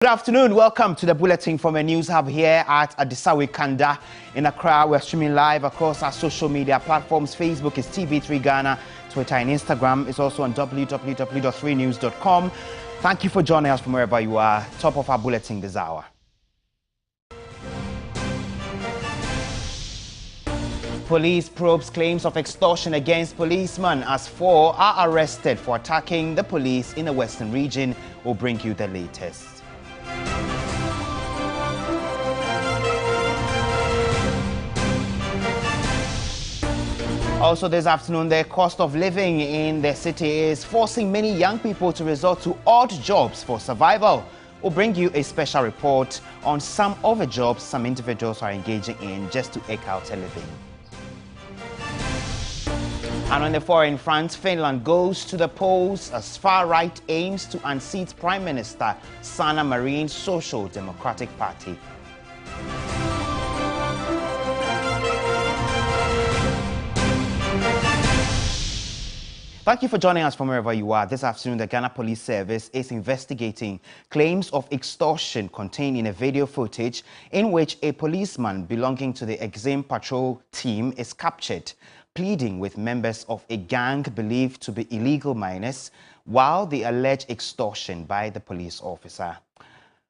Good afternoon. Welcome to the bulletin from a news hub here at Adisawe Kanda in Accra. We're streaming live across our social media platforms. Facebook is TV3 Ghana, Twitter and Instagram is also on www.3news.com. Thank you for joining us from wherever you are. Top of our bulletin this hour. Police probes claims of extortion against policemen as 4 are arrested for attacking the police in the Western region. We'll bring you the latest. Also this afternoon, the cost of living in the city is forcing many young people to resort to odd jobs for survival. We'll bring you a special report on some of the jobs some individuals are engaging in just to eke out a living. And on the foreign front, Finland goes to the polls as far-right aims to unseat Prime Minister Sanna Marin's Social Democratic Party. Thank you for joining us from wherever you are. This afternoon, the Ghana Police Service is investigating claims of extortion contained in a video footage in which a policeman belonging to the Exim Patrol team is captured, pleading with members of a gang believed to be illegal miners while the alleged extortion by the police officer.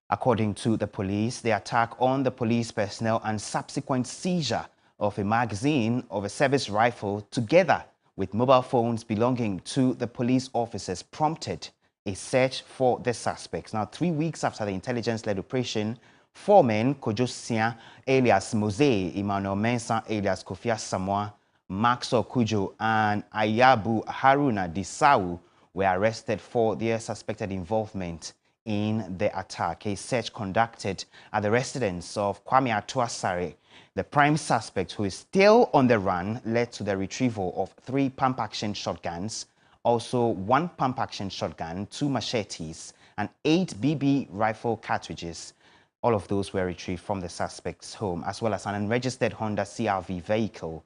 According to the police, the attack on the police personnel and subsequent seizure of a magazine of a service rifle together with mobile phones belonging to the police officers prompted a search for the suspects. Now, 3 weeks after the intelligence-led operation, 4 men, Kojo Sia alias Mose, Emmanuel Mensah alias Kofi Samoa, Maxo Kujo, and Ayabu Haruna Disau were arrested for their suspected involvement in the attack. A search conducted at the residence of Kwame Atuasare, the prime suspect who is still on the run, led to the retrieval of 3 pump-action shotguns, also 1 pump-action shotgun, 2 machetes, and 8 BB rifle cartridges. All of those were retrieved from the suspect's home, as well as an unregistered Honda CR-V vehicle.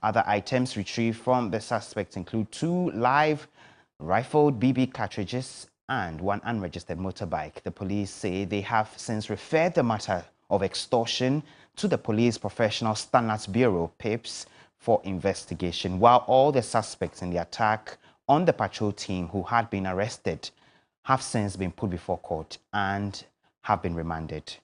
Other items retrieved from the suspects include 2 live rifled BB cartridges and 1 unregistered motorbike. The police say they have since referred the matter of extortion to the Police Professional Standards Bureau, PIPS, for investigation, while all the suspects in the attack on the patrol team who had been arrested have since been put before court and have been remanded.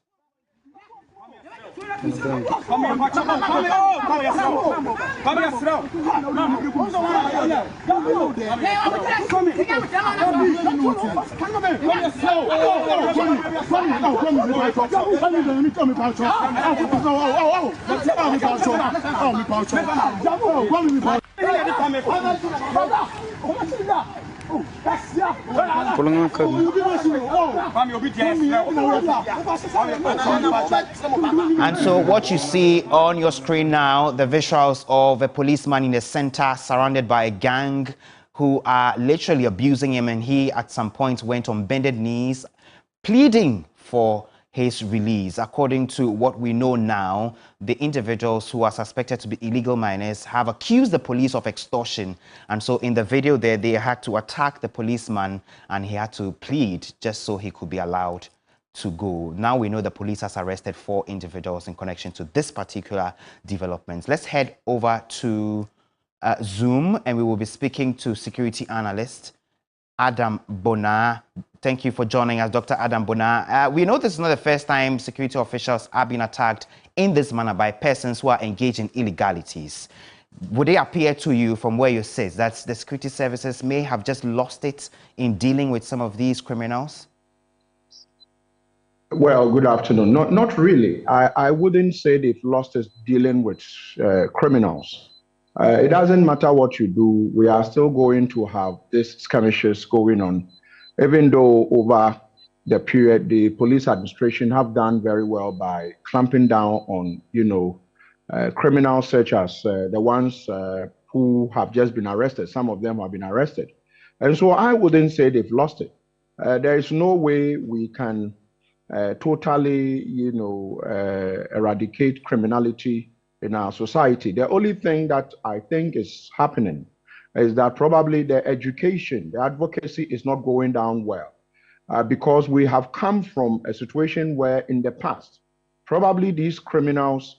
And so what you see on your screen now, the visuals of a policeman in the center surrounded by a gang who are literally abusing him, and he at some point went on bended knees pleading for his release. According to what we know now, the individuals who are suspected to be illegal miners have accused the police of extortion. And so in the video there, they had to attack the policeman and he had to plead just so he could be allowed to go. Now we know the police has arrested 4 individuals in connection to this particular development. Let's head over to Zoom, and we will be speaking to security analyst Adam Bonah. Thank you for joining us, Dr. Adam Bonah. We know this is not the first time security officials are being attacked in this manner by persons who are engaged in illegalities. Would it appear to you from where you sit that the security services may have just lost it in dealing with some of these criminals? Well, good afternoon. Not really. I wouldn't say they've lost it dealing with criminals. It doesn't matter what you do. We are still going to have these skirmishes going on. Even though over the period, the police administration have done very well by clamping down on, criminals such as the ones who have just been arrested. Some of them have been arrested. And so I wouldn't say they've lost it. There is no way we can totally, eradicate criminality in our society. The only thing that I think is happening is that probably the education, the advocacy is not going down well. because we have come from a situation where in the past, probably these criminals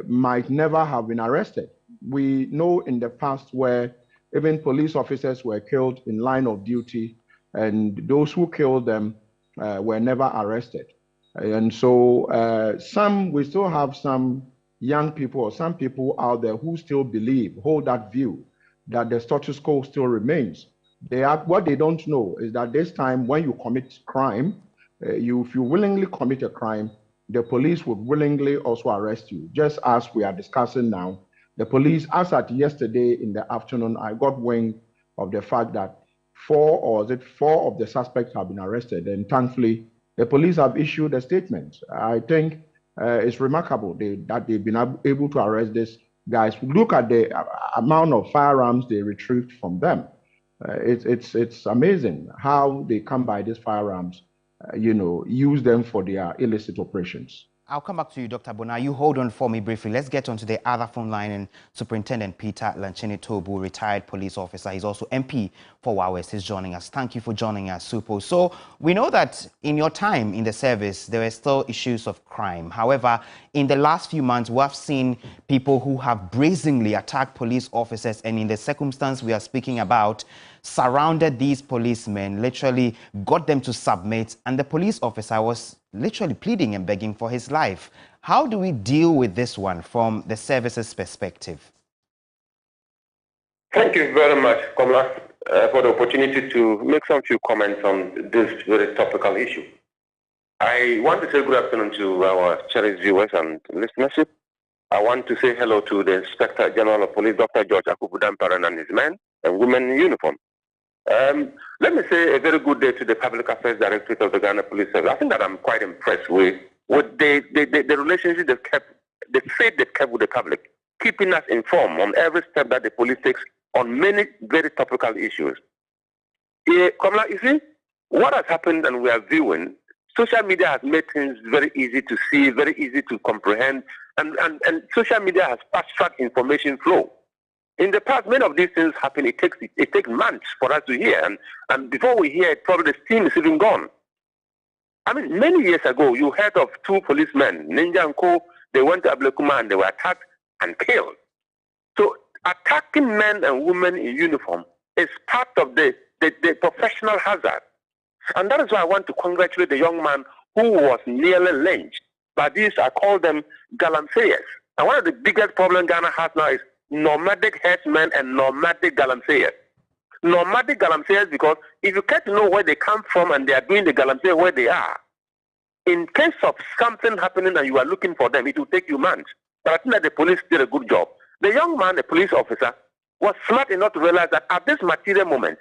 might never have been arrested. We know in the past where even police officers were killed in line of duty, and those who killed them were never arrested. And so we still have some young people or some people out there who still hold that view that the status quo still remains. What they don't know is that this time when you commit crime, if you willingly commit a crime, the police would willingly also arrest you. Just as we are discussing now, the police, as at yesterday in the afternoon, I got wind of the fact that four of the suspects have been arrested, and thankfully, the police have issued a statement. I think it's remarkable that they've been able to arrest these guys. Look at the amount of firearms they retrieved from them. It's amazing how they come by these firearms, use them for their illicit operations. I'll come back to you, Dr. Bona. You hold on for me briefly. Let's get onto the other phone line. And Superintendent Peter Lanchene Tobu, retired police officer. He's also MP for Wa West. He's joining us. Thank you for joining us, Supo. So we know that in your time in the service, there were still issues of crime. However, in the last few months, we have seen people who have brazenly attacked police officers, and in the circumstance we are speaking about, surrounded these policemen, literally got them to submit, and the police officer was literally pleading and begging for his life. How do we deal with this one from the service's perspective? Thank you very much, Komla, for the opportunity to make some few comments on this very topical issue. I want to say good afternoon to our cherished viewers and listenership. I want to say hello to the Inspector General of Police, Dr. George Akubu Dampare, and his men and women in uniform. Let me say a very good day to the Public Affairs Directorate of the Ghana Police Service. I think that I'm quite impressed with the relationship they've kept, the faith they've kept with the public, keeping us informed on every step that the police takes on many very topical issues. Kamala, you see, what has happened and we are viewing, social media has made things very easy to see, very easy to comprehend, and social media has fast-tracked information flow. In the past, many of these things happen. It takes months for us to hear, and before we hear it, probably the steam is even gone. I mean, many years ago, you heard of two policemen, Ninja and Co. They went to Ablekuma and they were attacked and killed. So attacking men and women in uniform is part of the professional hazard. And that is why I want to congratulate the young man who was nearly lynched. But these, I call them galamseyers. And one of the biggest problems Ghana has now is nomadic herdsmen and nomadic galamseyers. Nomadic galamseyers, because if you get to know where they come from and they are doing the galamsey where they are, in case of something happening and you are looking for them, it will take you months. But I think that the police did a good job. The young man, the police officer, was smart enough to realize that at this material moment,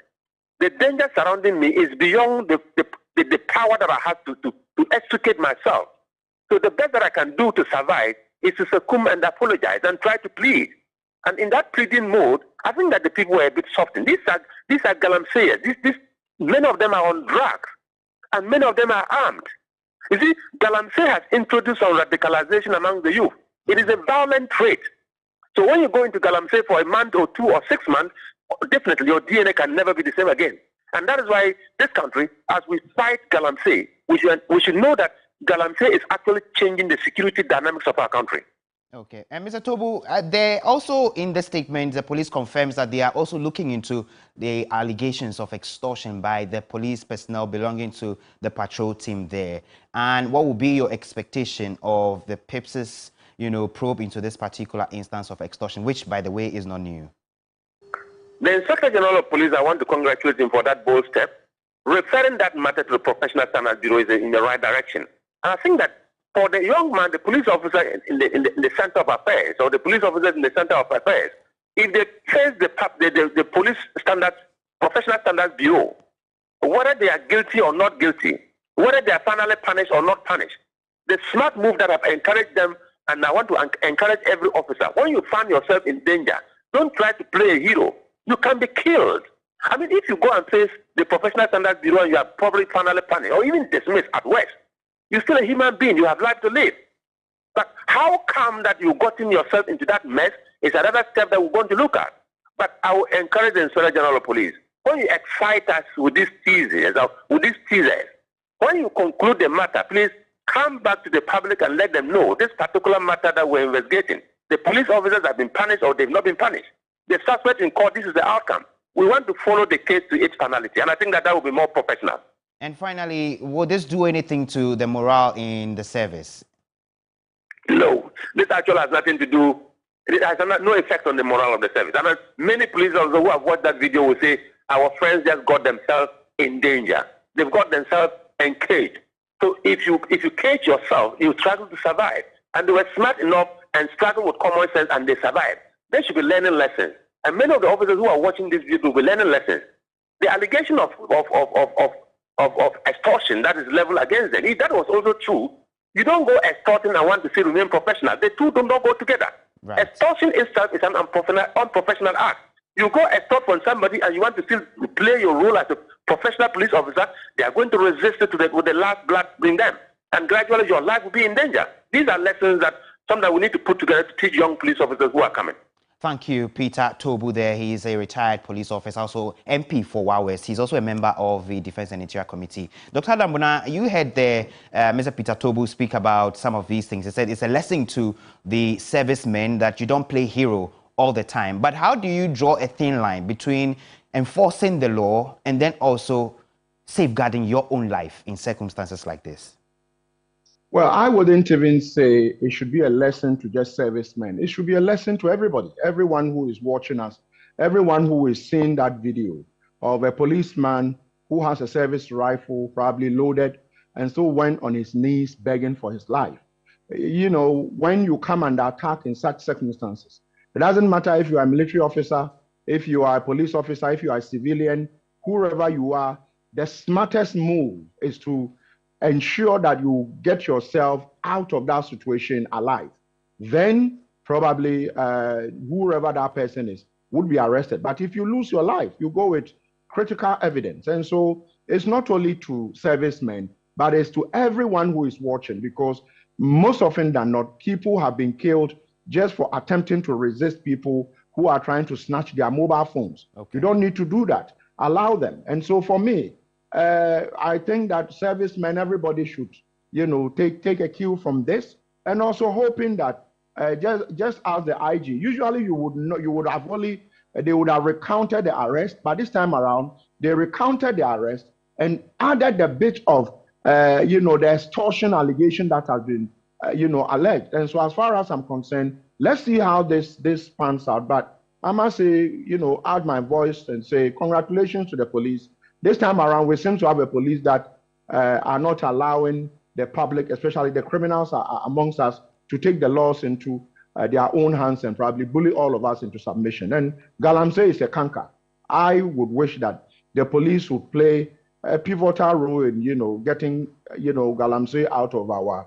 the danger surrounding me is beyond the power that I have to extricate myself. So the best that I can do to survive is to succumb and apologize and try to plead. And in that pleading mode, I think that the people were a bit softened. These are galamseyers. Many of them are on drugs, and many of them are armed. You see, galamsey has introduced some radicalization among the youth. It is a violent trait. So when you go into galamsey for a month or 2 or 6 months, definitely your DNA can never be the same again. And that is why this country, as we fight galamsey, we should know that galamsey is actually changing the security dynamics of our country. Okay. And Mr. Tobu, they also, in the statement, the police confirms that they are also looking into the allegations of extortion by the police personnel belonging to the patrol team there. And what will be your expectation of the PIPS's, probe into this particular instance of extortion, which, by the way, is not new? The Inspector General of Police, I want to congratulate him for that bold step. Referring that matter to the Professional Standards Bureau is in the right direction. And I think that for the young man, the police officer in the center of affairs, or the police officers in the center of affairs, if they face the police standards, Professional Standards Bureau, whether they are guilty or not guilty, whether they are finally punished or not punished, the smart move that I've encouraged them, and I want to encourage every officer, when you find yourself in danger, don't try to play a hero. You can be killed. I mean, if you go and face the Professional Standards Bureau and you are probably finally punished or even dismissed at worst, you're still a human being. You have life to live. But how come that you gotten yourself into that mess is another step that we're going to look at. But I will encourage the Inspector General of Police. when you excite us with these teasers, when you conclude the matter, please come back to the public and let them know this particular matter that we're investigating. The police officers have been punished or they've not been punished. The suspect in court, this is the outcome. We want to follow the case to its finality, and I think that will be more professional. And finally, will this do anything to the morale in the service? No, this actually has nothing to do. It has no effect on the morale of the service. I mean, many police officers who have watched that video will say, our friends just got themselves in danger. They've got themselves encaged. So if you cage yourself, you struggle to survive. And they were smart enough and struggled with common sense, and they survived. They should be learning lessons. And many of the officers who are watching this video will be learning lessons. The allegation of extortion that is leveled against them, if that was also true, you don't go extorting and want to still remain professional. The two do not go together. Right. Extortion itself is an unprofessional act. You go extort from somebody and you want to still play your role as a professional police officer, they are going to resist it with the last blood in them. And gradually your life will be in danger. These are lessons that sometimes we need to put together to teach young police officers who are coming. Thank you, Peter Tobu there. He is a retired police officer, also MP for Wawes. He's also a member of the Defense and Interior Committee. Dr. Adam Bonah, you heard there Mr. Peter Tobu speak about some of these things. He said it's a lesson to the servicemen that you don't play hero all the time. But how do you draw a thin line between enforcing the law and then also safeguarding your own life in circumstances like this? Well, I wouldn't even say it should be a lesson to just servicemen. It should be a lesson to everybody, everyone who is watching us, everyone who is seeing that video of a policeman who has a service rifle, probably loaded, and so went on his knees begging for his life. You know, when you come under attack in such circumstances, it doesn't matter if you are a military officer, if you are a police officer, if you are a civilian, whoever you are, the smartest move is to ensure that you get yourself out of that situation alive. Then probably whoever that person is would be arrested. But if you lose your life, you go with critical evidence. And so it's not only to servicemen, but it's to everyone who is watching, because most often than not, people have been killed just for attempting to resist people who are trying to snatch their mobile phones. Okay. You don't need to do that. Allow them. And so for me, I think that servicemen, everybody should, you know, take a cue from this, and also hoping that just as the IG, usually they would have recounted the arrest, but this time around they recounted the arrest and added a bit of, you know, the extortion allegation that has been, you know, alleged. And so as far as I'm concerned, let's see how this pans out. But I must say, you know, add my voice and say congratulations to the police. This time around, we seem to have a police that are not allowing the public, especially the criminals amongst us, to take the laws into their own hands and probably bully all of us into submission. And Galamsey is a canker. I would wish that the police would play a pivotal role in, you know, getting, you know, Galamsey out of our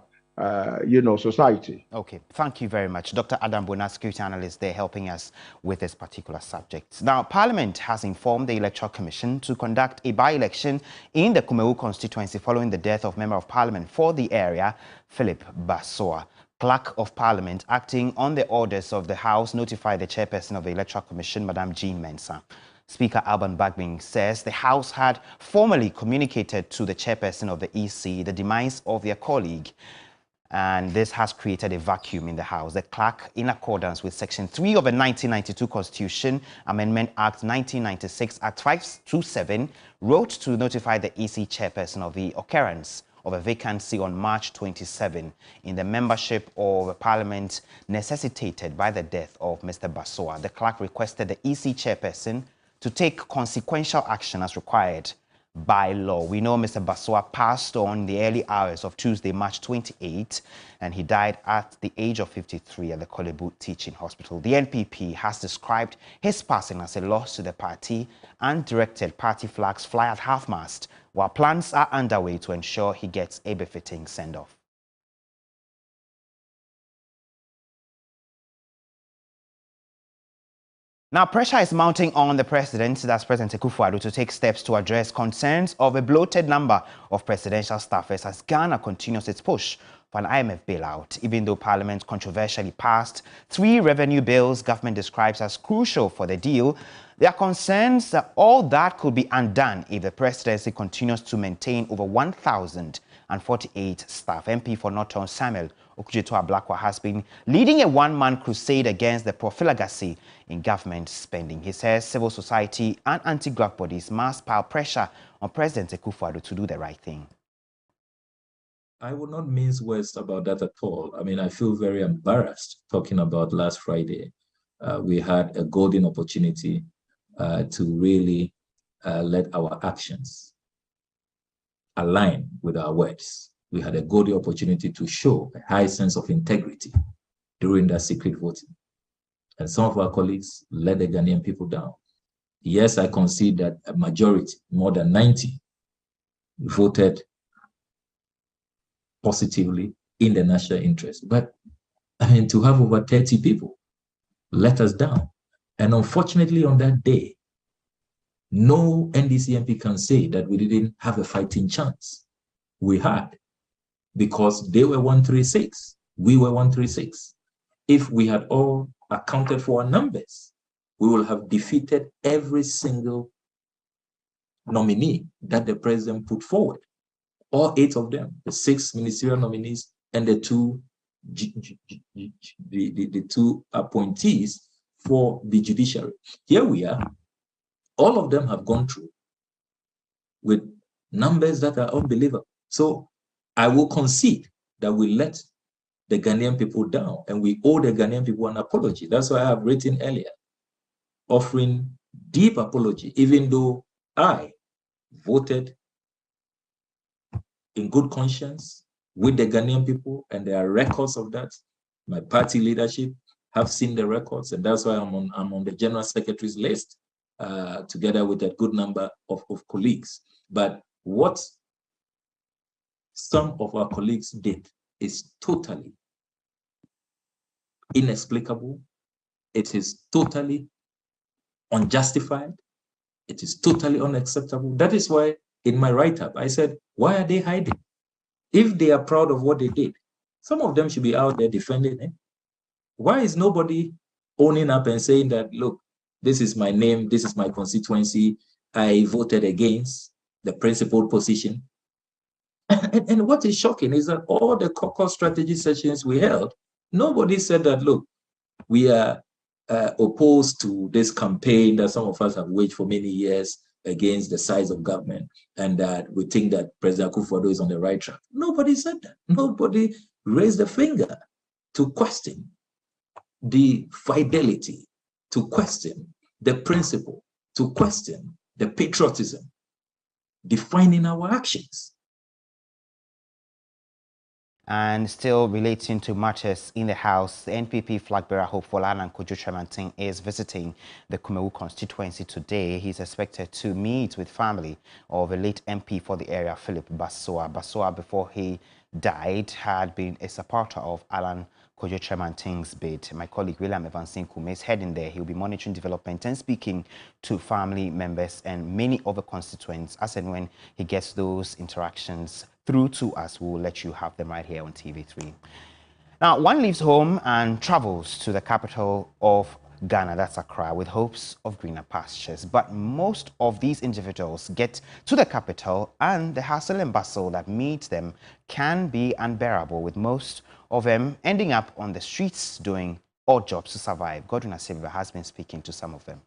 you know, society. Okay, thank you very much. Dr. Adam Bonah, security analyst there, helping us with this particular subject. Now, Parliament has informed the Electoral Commission to conduct a by-election in the Kumewu constituency following the death of Member of Parliament for the area, Philip Basoa. Clerk of Parliament, acting on the orders of the House, notified the chairperson of the Electoral Commission, Madam Jean Mensah. Speaker Alban Bagbin says the House had formally communicated to the chairperson of the EC the demise of their colleague, and this has created a vacuum in the House. The clerk, in accordance with Section 3 of the 1992 Constitution, Amendment Act 1996, Act 527, wrote to notify the EC chairperson of the occurrence of a vacancy on March 27 in the membership of Parliament necessitated by the death of Mr. Basoa. The clerk requested the EC chairperson to take consequential action as required by law. We know Mr. Basoa passed on the early hours of Tuesday, March 28, and he died at the age of 53 at the Korle Bu Teaching Hospital. The NPP has described his passing as a loss to the party and directed party flags fly at half-mast, while plans are underway to ensure he gets a befitting send-off. Now, pressure is mounting on the president, that's President Akufo-Addo, to take steps to address concerns of a bloated number of presidential staffers as Ghana continues its push for an IMF bailout. Even though Parliament controversially passed 3 revenue bills government describes as crucial for the deal, there are concerns that all that could be undone if the presidency continues to maintain over 1,048 staff. MP for Norton Samuel Okudzeto-Ablakwa has been leading a one-man crusade against the profligacy in government spending. He says civil society and anti-graft bodies must pile pressure on President Akufo-Addo to do the right thing. I would not mince words about that at all. I mean, I feel very embarrassed talking about last Friday. We had a golden opportunity to really let our actions align with our words. We had a golden opportunity to show a high sense of integrity during that secret voting. And some of our colleagues let the Ghanaian people down. Yes, I concede that a majority, more than 90, voted positively in the national interest. But I mean, to have over 30 people let us down. And unfortunately, on that day, no NDC MP can say that we didn't have a fighting chance. We had, because they were 136, we were 136. If we had all accounted for our numbers, we will have defeated every single nominee that the president put forward. All 8 of them, the 6 ministerial nominees and the 2 appointees for the judiciary. Here we are. All of them have gone through with numbers that are unbelievable. So I will concede that we let the Ghanaian people down, and we owe the Ghanaian people an apology. That's why I have written earlier, offering deep apology, even though I voted in good conscience with the Ghanaian people, and there are records of that. My party leadership have seen the records, and that's why I'm on the General Secretary's list, together with a good number of colleagues. But what some of our colleagues did is totally inexplicable. It is totally unjustified. It is totally unacceptable. That is why in my write-up, I said, why are they hiding? If they are proud of what they did, some of them should be out there defending it. Why is nobody owning up and saying that, look, this is my name, this is my constituency, I voted against the principled position? And what is shocking is that all the caucus strategy sessions we held, nobody said that, look, we are opposed to this campaign that some of us have waged for many years against the size of government, and that we think that President Akufo-Addo is on the right track. Nobody said that. Nobody raised a finger to question the fidelity, to question the principle, to question the patriotism defining our actions. And still relating to matters in the House, the NPP flag bearer Hopeful Alan Kojo Tremantin is visiting the Kumewu constituency today. He's expected to meet with family of the late MP for the area, Philip Basoa. Basoa, before he died, had been a supporter of Alan Kojo Tremantin's bid. My colleague William Evansin Kume is heading there. He'll be monitoring development and speaking to family members and many other constituents as and when he gets those interactions through to us. We'll let you have them right here on TV3. Now, one leaves home and travels to the capital of Ghana, that's Accra, with hopes of greener pastures. But most of these individuals get to the capital and the hustle and bustle that meets them can be unbearable, with most of them ending up on the streets doing odd jobs to survive. Godwin Asibba has been speaking to some of them.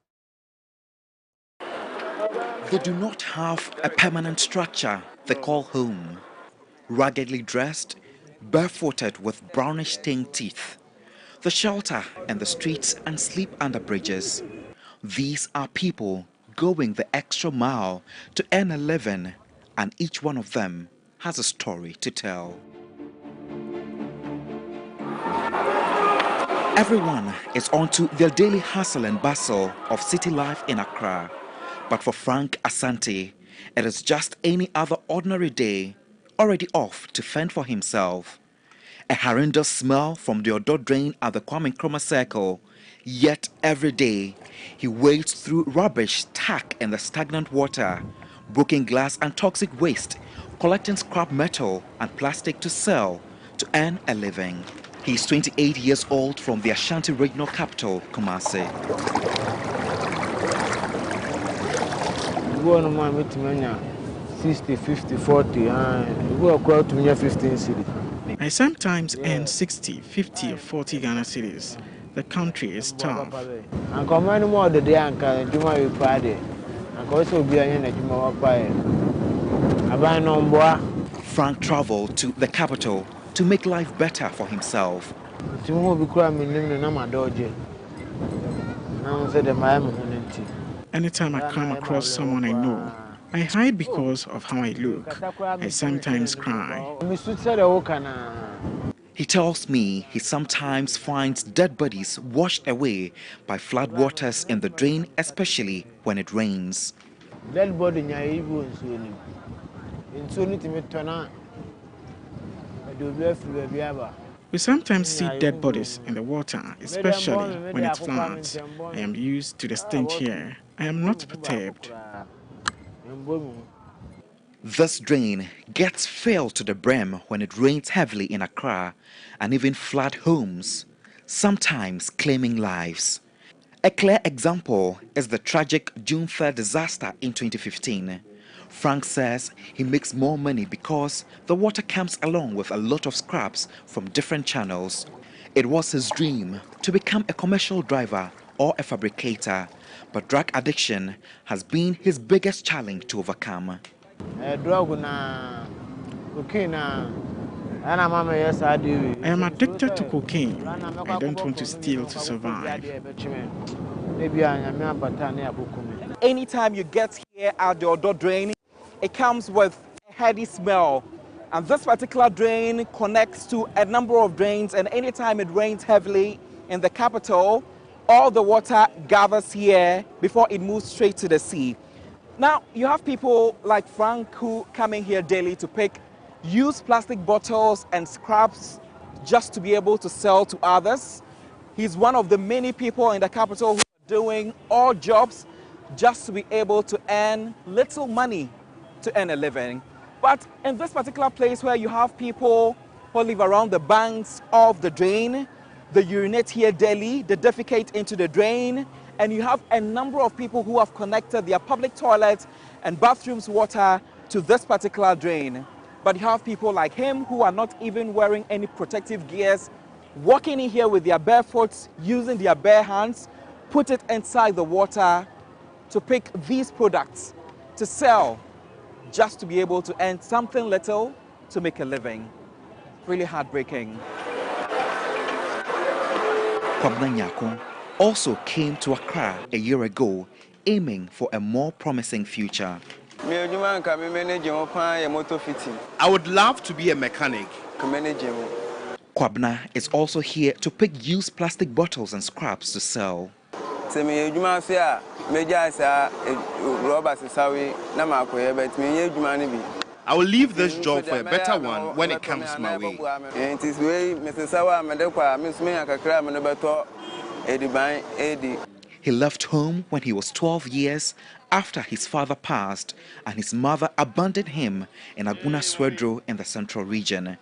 They do not have a permanent structure they call home. Raggedly dressed, barefooted with brownish stained teeth, the shelter and the streets and sleep under bridges. These are people going the extra mile to earn a living, and each one of them has a story to tell. Everyone is on to their daily hustle and bustle of city life in Accra. But for Frank Asante, it is just any other ordinary day, already off to fend for himself. A horrendous smell from the Odo drain at the Kwame Nkrumah Circle. Yet every day, he wades through rubbish, tack and the stagnant water, broken glass and toxic waste, collecting scrap metal and plastic to sell to earn a living. He's 28 years old from the Ashanti regional capital, Kumasi. Go on, my 60, 50, 40, go across to 15 cities. I sometimes earn 60, 50 or 40 Ghana cedis. The country is tough. I come any more the day and can do my Friday. I can also be a Juma Pie. I buy no boy. Frank traveled to the capital to make life better for himself. Anytime I come across someone I know, I hide because of how I look. I sometimes cry. He tells me he sometimes finds dead bodies washed away by floodwaters in the drain, especially when it rains. Dead body We sometimes see dead bodies in the water, especially when it floods. I am used to the stench here. I am not perturbed. This drain gets filled to the brim when it rains heavily in Accra and even flood homes, sometimes claiming lives. A clear example is the tragic June 3rd disaster in 2015. Frank says he makes more money because the water comes along with a lot of scraps from different channels. It was his dream to become a commercial driver or a fabricator, but drug addiction has been his biggest challenge to overcome. I am addicted to cocaine. I don't want to steal to survive. Anytime you get here at the Odo drain, it comes with a heady smell. And this particular drain connects to a number of drains, and anytime it rains heavily in the capital, all the water gathers here before it moves straight to the sea. Now, you have people like Frank who come in here daily to pick used plastic bottles and scraps just to be able to sell to others. He's one of the many people in the capital who are doing odd jobs just to be able to earn little money to earn a living. But in this particular place where you have people who live around the banks of the drain, they urinate here daily, they defecate into the drain, and you have a number of people who have connected their public toilets and bathrooms water to this particular drain. But you have people like him who are not even wearing any protective gears, walking in here with their bare foot, using their bare hands, put it inside the water to pick these products to sell, just to be able to earn something little to make a living. Really heartbreaking. Kwabena Nyako also came to Accra a year ago, aiming for a more promising future. I would love to be a mechanic. Kwabena is also here to pick used plastic bottles and scraps to sell. I will leave this job for a better one when it comes my way. He left home when he was 12 years after his father passed, and his mother abandoned him in Aguna Swedro in the central region.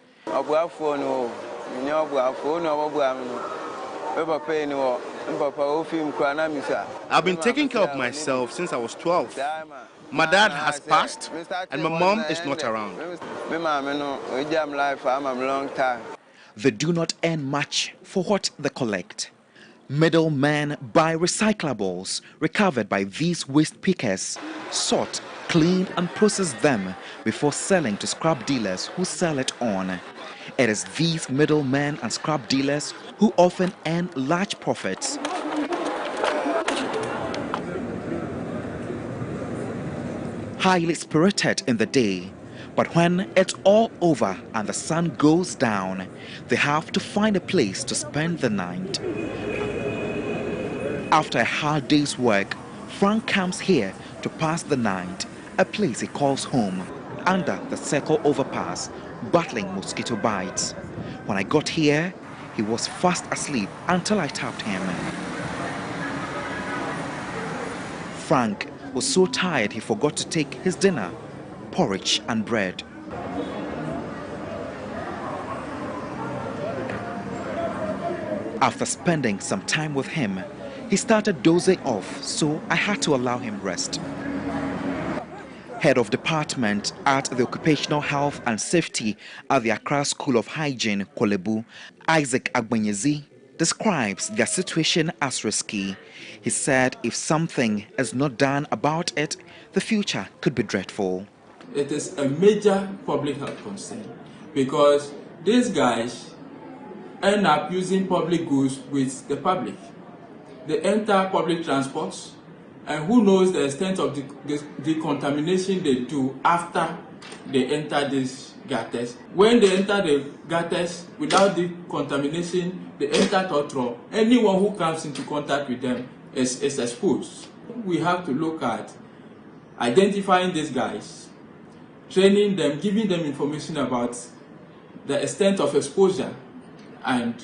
I've been taking care of myself since I was 12. My dad has passed, and my mom is not around. They do not earn much for what they collect. Middlemen buy recyclables recovered by these waste pickers, sort, clean and process them before selling to scrap dealers who sell it on. It is these middlemen and scrap dealers who often earn large profits. Highly spirited in the day, but when it's all over and the sun goes down, they have to find a place to spend the night. After a hard day's work, Frank comes here to pass the night, a place he calls home, under the Circle overpass, battling mosquito bites. When I got here, he was fast asleep until I tapped him. Frank was so tired he forgot to take his dinner, porridge and bread. After spending some time with him, he started dozing off, so I had to allow him rest. Head of Department at the Occupational Health and Safety at the Accra School of Hygiene, Korle Bu, Isaac Agbenyezi, describes their situation as risky. He said if something is not done about it, the future could be dreadful. It is a major public health concern because these guys end up using public goods with the public. They enter public transports, and who knows the extent of the contamination they do after they enter these gutters. When they enter the gutters without the contamination, they enter Totro. Anyone who comes into contact with them is exposed. We have to look at identifying these guys, training them, giving them information about the extent of exposure and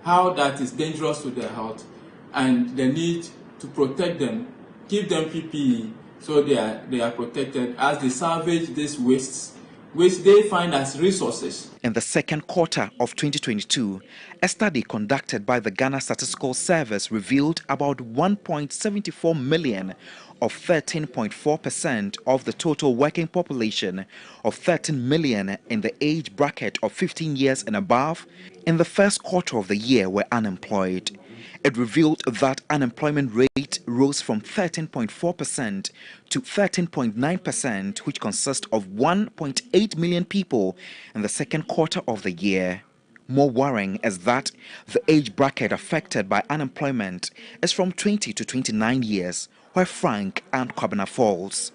how that is dangerous to their health, and the need to protect them, give them PPE so they are protected as they salvage these wastes, which they find as resources. In the second quarter of 2022, a study conducted by the Ghana Statistical Service revealed about 1.74 million of 13.4% of the total working population of 13 million in the age bracket of 15 years and above in the first quarter of the year were unemployed. It revealed that unemployment rate rose from 13.4% to 13.9%, which consists of 1.8 million people in the second quarter of the year. More worrying is that the age bracket affected by unemployment is from 20 to 29 years, where Frank and Kwabena falls.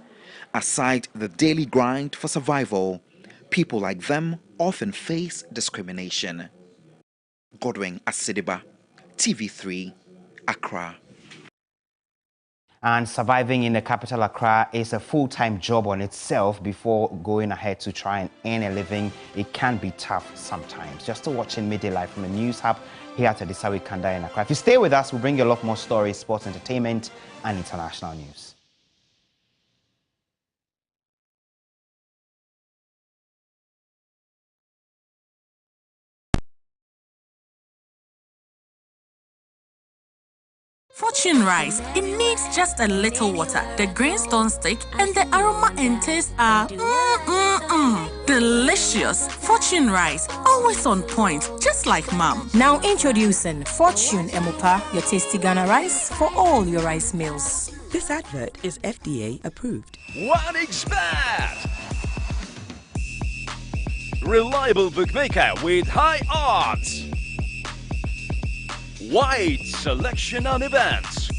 Aside the daily grind for survival, people like them often face discrimination. Godwin Asidiba, TV3, Accra. And surviving in the capital Accra is a full-time job on itself. Before going ahead to try and earn a living, it can be tough sometimes. Just watching Midday Live from the News Hub here at Adisawe Kanda in Accra. If you stay with us, we'll bring you a lot more stories, sports, entertainment, and international news. Fortune rice, it needs just a little water. The grains don't stick and the aroma and taste are delicious. Fortune rice, always on point, just like mom. Now introducing Fortune Emupa, your tasty Ghana rice for all your rice meals. This advert is FDA approved. OneXBet, reliable bookmaker with high odds. Wide selection on events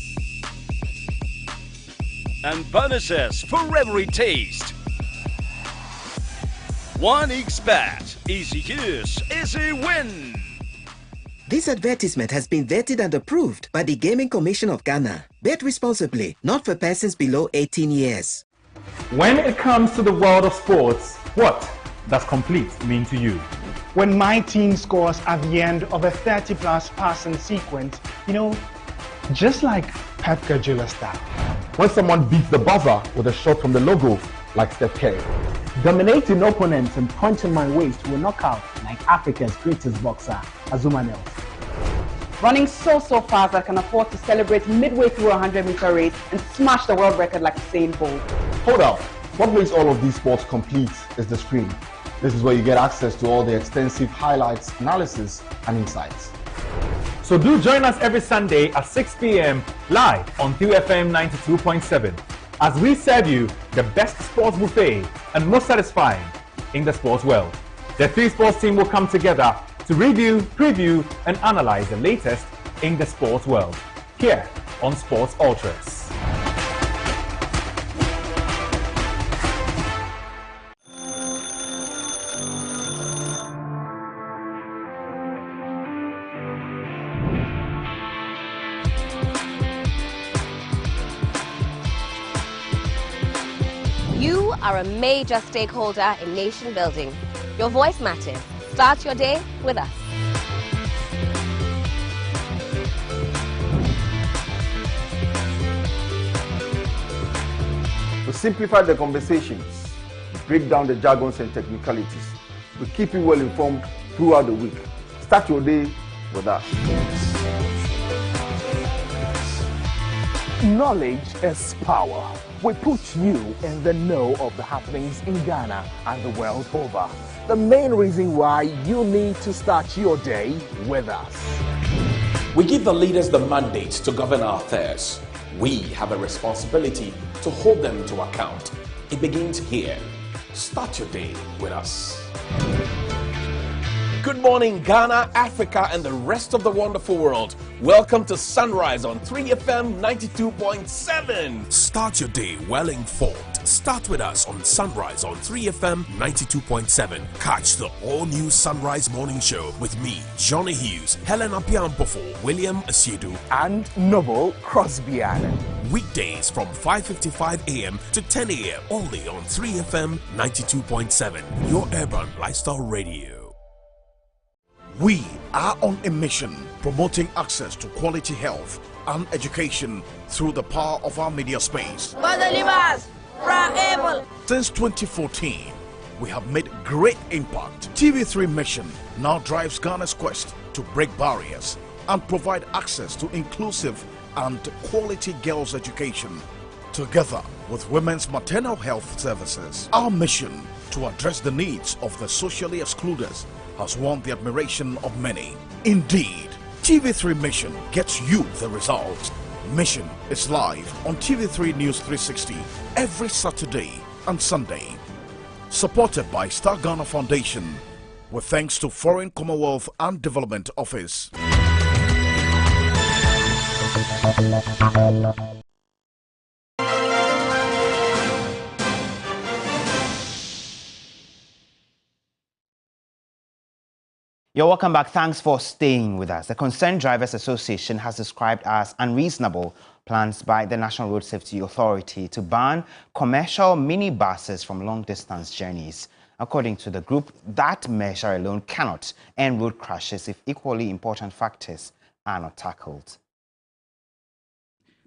and bonuses for every taste. OneXBet, easy use, easy win. This advertisement has been vetted and approved by the Gaming Commission of Ghana. Bet responsibly, not for persons below 18 years. When it comes to the world of sports, what does complete mean to you? When my team scores at the end of a 30-plus passing sequence, just like Pep Guardiola style. When someone beats the buzzer with a shot from the logo, like Steph Curry. Dominating opponents and punching my waist to a knockout, like Africa's greatest boxer, Azuma Nelson. Running so fast I can afford to celebrate midway through a 100-meter race and smash the world record like Usain Bolt. Hold up, what makes all of these sports complete is the screen. This is where you get access to all the extensive highlights, analysis, and insights. So do join us every Sunday at 6 p.m. live on QFM 92.7 as we serve you the best sports buffet and most satisfying in the sports world. The three sports team will come together to review, preview, and analyze the latest in the sports world here on Sports Ultras. You are a major stakeholder in nation building. Your voice matters. Start your day with us. To simplify the conversations, break down the jargons and technicalities, to keep you well informed throughout the week. Start your day with us. Knowledge is power. We put you in the know of the happenings in Ghana and the world over. The main reason why you need to start your day with us. We give the leaders the mandate to govern our affairs. We have a responsibility to hold them to account. It begins here. Start your day with us. Good morning, Ghana, Africa, and the rest of the wonderful world. Welcome to Sunrise on 3FM 92.7. Start your day well informed. Start with us on Sunrise on 3FM 92.7. Catch the all-new Sunrise Morning Show with me, Johnny Hughes, Helen Apiampofo, William Asiedu, and Noble Crosbyan. Weekdays from 5:55 a.m. to 10 a.m. only on 3FM 92.7, your urban lifestyle radio. We are on a mission promoting access to quality health and education through the power of our media space. Since 2014, we have made great impact. TV3 mission now drives Ghana's quest to break barriers and provide access to inclusive and quality girls' education. Together with women's maternal health services, our mission to address the needs of the socially excluded has won the admiration of many. Indeed, TV3 Mission gets you the results. Mission is live on TV3 News 360 every Saturday and Sunday. Supported by Star Ghana Foundation, with thanks to Foreign Commonwealth and Development Office. You're welcome back. Thanks for staying with us. The Concerned Drivers Association has described as unreasonable plans by the National Road Safety Authority to ban commercial minibuses from long-distance journeys. According to the group, that measure alone cannot end road crashes if equally important factors are not tackled.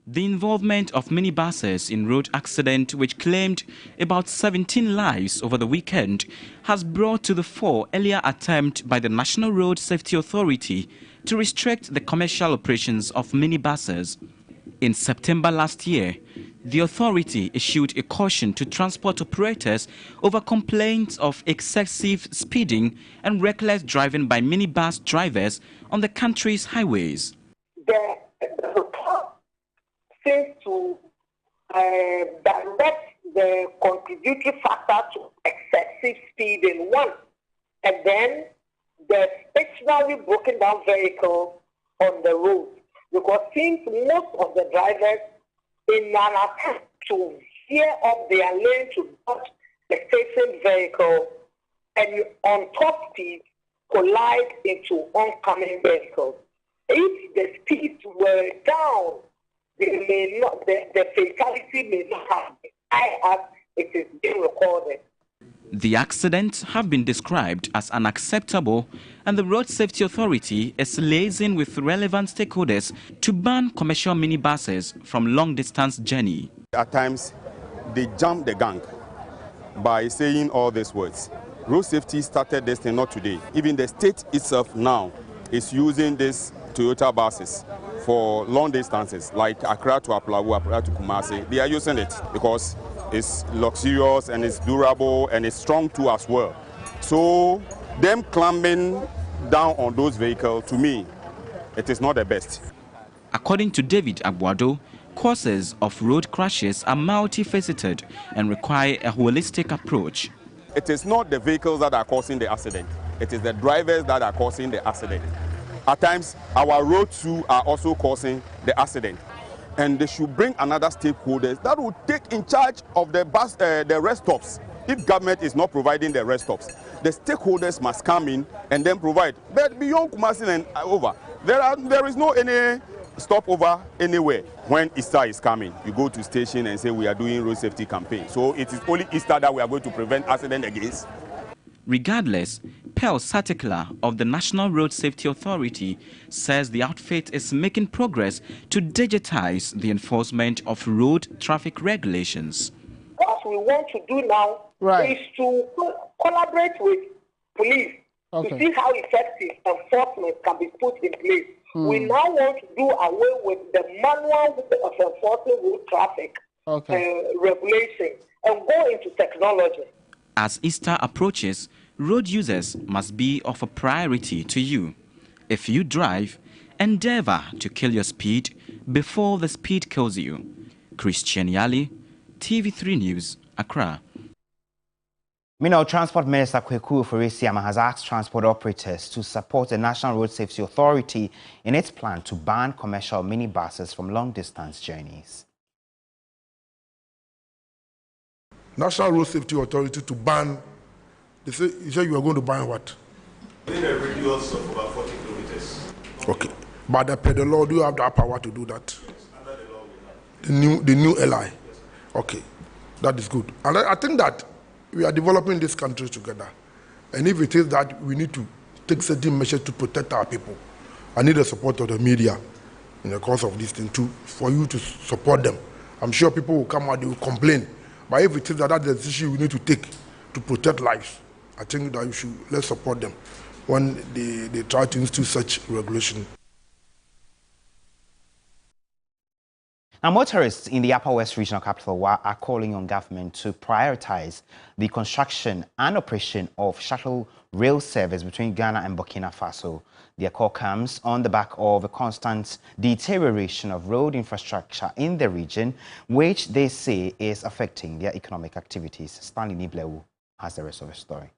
The involvement of minibuses in road accident, which claimed about 17 lives over the weekend, has brought to the fore earlier attempt by the National Road Safety Authority to restrict the commercial operations of minibuses. In September last year, the authority issued a caution to transport operators over complaints of excessive speeding and reckless driving by minibus drivers on the country's highways. Seems to direct the contributory factor to excessive speed in one, and then the spatially broken down vehicle on the road. Because since most of the drivers, in an attempt to veer up their lane to dodge the facing vehicle, and on top speed collide into oncoming vehicles. If the speeds were down, the fatality may not have been high as it is being recorded. The accidents have been described as unacceptable, and the Road Safety Authority is liaising with relevant stakeholders to ban commercial minibuses from long-distance journey. At times, they jump the gun by saying all these words. Road safety started this thing not today. Even the state itself now is using these Toyota buses for long distances, like Accra to Apulawu, Accra to Kumasi. They are using it because it's luxurious and it's durable and it's strong too as well. So them climbing down on those vehicles, to me, it is not the best. According to David Aguado, causes of road crashes are multifaceted and require a holistic approach. It is not the vehicles that are causing the accident. It is the drivers that are causing the accident. At times, our roads too are also causing the accident. And they should bring another stakeholders that will take in charge of the bus, the rest stops. If government is not providing the rest stops, the stakeholders must come in and then provide. But beyond Kumasi and over, there is no any stopover anywhere. When Easter is coming, you go to station and say we are doing road safety campaign. So it is only Easter that we are going to prevent accident against. Regardless, Pearl Satikla of the National Road Safety Authority says the outfit is making progress to digitize the enforcement of road traffic regulations. What we want to do now is to collaborate with police to see how effective enforcement can be put in place. We now want to do away with the manual way of enforcing road traffic regulation and go into technology. As Easter approaches, road users must be of a priority to you. If you drive, endeavor to kill your speed before the speed kills you. Christian Yali, TV3 News, Accra. Meanwhile, Transport Minister Kweku Ofori-Siama has asked transport operators to support the National Road Safety Authority in its plan to ban commercial minibuses from long-distance journeys. National Road Safety Authority to ban, you say you are going to ban what? Within a radius of about 40 kilometers. Okay. But per the law, do you have that power to do that? Under the law, we have. The new LI. Okay. That is good. And I think that we are developing this country together. And if it is that we need to take certain measures to protect our people, I need the support of the media in the course of this thing too, for you to support them. I'm sure people will come out, they will complain. But if it is that that's the decision we need to take to protect lives, I think that you should let's support them when they try to institute such regulation. Now, motorists in the Upper West Regional Capital are calling on government to prioritize the construction and operation of shuttle rail service between Ghana and Burkina Faso. Their call comes on the back of a constant deterioration of road infrastructure in the region, which they say is affecting their economic activities. Stanley Niblewu has the rest of the story.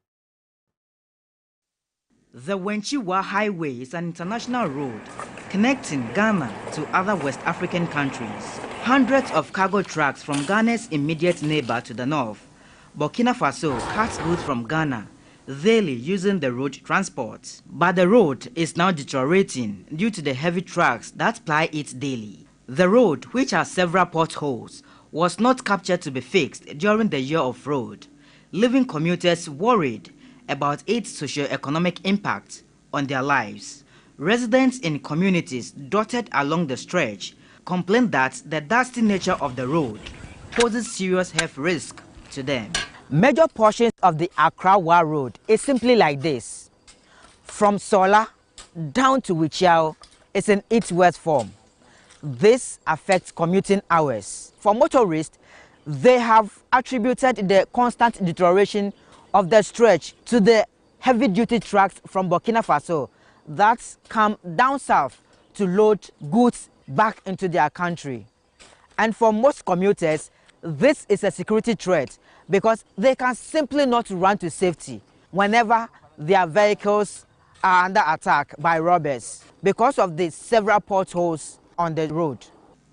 The Wenchiwa Highway is an international road connecting Ghana to other West African countries. Hundreds of cargo trucks from Ghana's immediate neighbor to the north, Burkina Faso, carts goods from Ghana daily using the road transport. But the road is now deteriorating due to the heavy trucks that ply it daily. The road, which has several potholes, was not captured to be fixed during the year of road, leaving commuters worried about its socio-economic impact on their lives. Residents in communities dotted along the stretch complain that the dusty nature of the road poses serious health risk to them. Major portions of the Accra-Wa Road is simply like this. From Sola down to Wichiao is in its worst form. This affects commuting hours. For motorists, they have attributed the constant deterioration of the stretch to the heavy-duty trucks from Burkina Faso that come down south to load goods back into their country. And for most commuters, this is a security threat because they can simply not run to safety whenever their vehicles are under attack by robbers because of the several potholes on the road.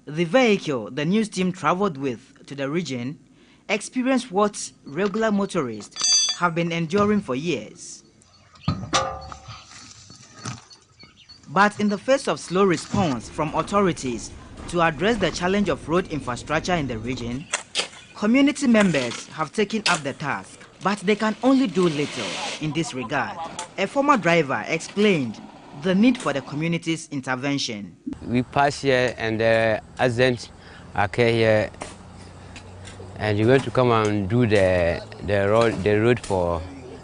The vehicle the news team traveled with to the region experienced what regular motorists have been enduring for years. But in the face of slow response from authorities to address the challenge of road infrastructure in the region, community members have taken up the task, but they can only do little in this regard. A former driver explained the need for the community's intervention. We pass here and the accident occur here, and you're going to come and do the road for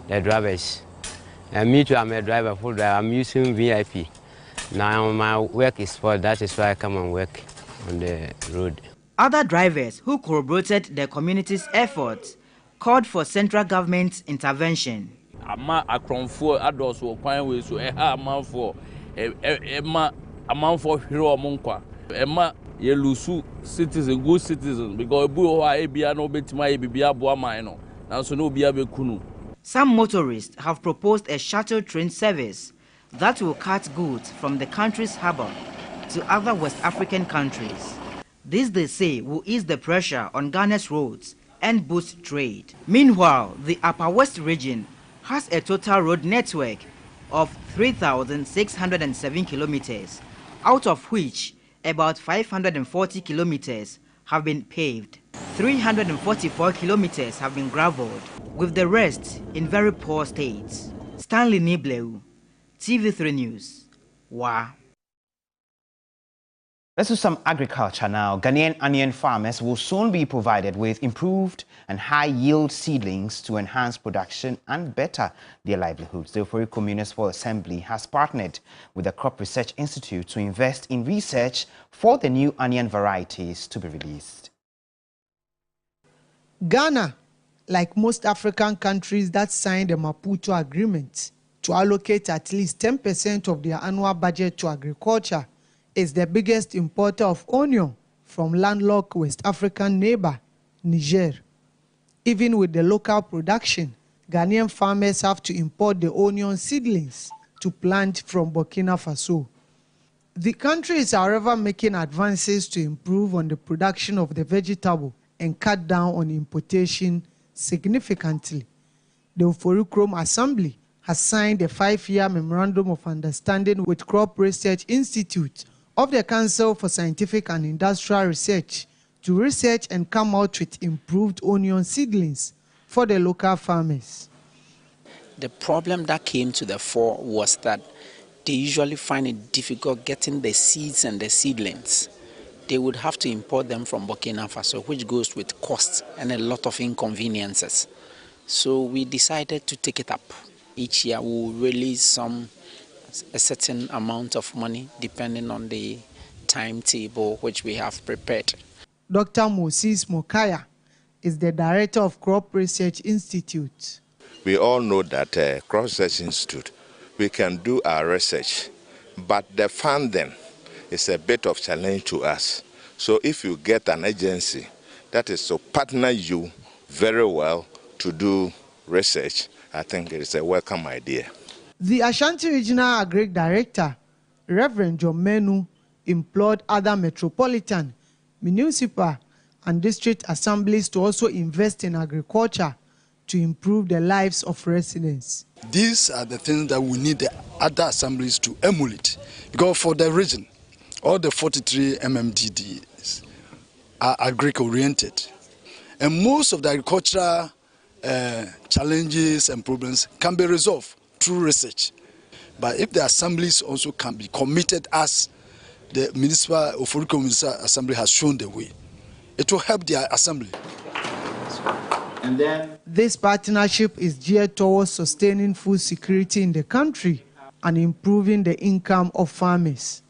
the drivers. And me too, I'm a driver, full driver. I'm using VIP. Now my work is for that is why I come and work on the road. Other drivers who corroborated the community's efforts called for central government's intervention. Ama akronfo adoso kwan we so amanfo hero omonkwa ema yelusu citizen good citizen because ebu ho a ebia no betima e bibia bo aman no nanso no obia bekunu. Some motorists have proposed a shuttle train service that will cart goods from the country's harbor to other West African countries. This, they say, will ease the pressure on Ghana's roads and boost trade. Meanwhile, the Upper West region has a total road network of 3,607 kilometers, out of which about 540 kilometers have been paved. 344 kilometers have been graveled, with the rest in very poor states. Stanley Niblewu, TV3 News, Wa. Let's do some agriculture now. Ghanaian onion farmers will soon be provided with improved and high-yield seedlings to enhance production and better their livelihoods. The Oforiko Municipal Assembly has partnered with the Crop Research Institute to invest in research for the new onion varieties to be released. Ghana, like most African countries that signed the Maputo Agreement to allocate at least 10% of their annual budget to agriculture, is the biggest importer of onion from landlocked West African neighbor, Niger. Even with the local production, Ghanaian farmers have to import the onion seedlings to plant from Burkina Faso. The country is, however, making advances to improve on the production of the vegetable and cut down on importation significantly. The Oforiko Assembly has signed a 5-year memorandum of understanding with Crop Research Institute of the Council for Scientific and Industrial Research to research and come out with improved onion seedlings for the local farmers. The problem that came to the fore was that they usually find it difficult getting the seeds and the seedlings. They would have to import them from Burkina Faso, which goes with costs and a lot of inconveniences. So we decided to take it up. Each year we will release a certain amount of money depending on the timetable which we have prepared. Dr. Moses Mokaya is the director of Crop Research Institute. We all know that Crop Research Institute, we can do our research, but the funding is a bit of challenge to us. So if you get an agency that is to partner you very well to do research, I think it is a welcome idea. The Ashanti Regional Agri Director, Reverend John Menu, implored other metropolitan, municipal, and district assemblies to also invest in agriculture to improve the lives of residents. These are the things that we need the other assemblies to emulate, because for the region, all the 43 MMDDs are agric-oriented, and most of the agricultural challenges and problems can be resolved through research. But if the assemblies also can be committed as the Oforiko Municipal Assembly has shown the way, it will help the assembly. And then this partnership is geared towards sustaining food security in the country and improving the income of farmers.